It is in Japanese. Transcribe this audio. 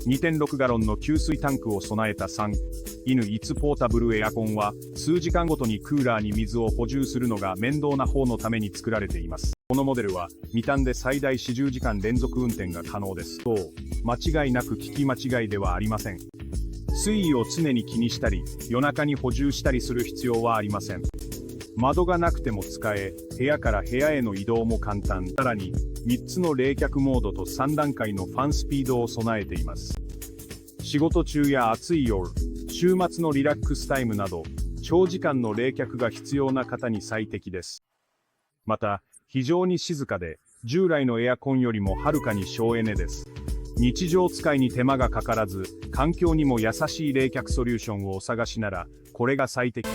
2.6 ガロンの給水タンクを備えたサンウィUiポータブルエアコンは、数時間ごとにクーラーに水を補充するのが面倒な方のために作られています。このモデルは、未単で最大40時間連続運転が可能です。そう、間違いなく聞き間違いではありません。水位を常に気にしたり、夜中に補充したりする必要はありません。窓がなくても使え、部屋から部屋への移動も簡単。さらに、3つの冷却モードと3段階のファンスピードを備えています。仕事中や暑い夜、週末のリラックスタイムなど、長時間の冷却が必要な方に最適です。また、非常に静かで、従来のエアコンよりもはるかに省エネです。日常使いに手間がかからず、環境にも優しい冷却ソリューションをお探しなら、これが最適。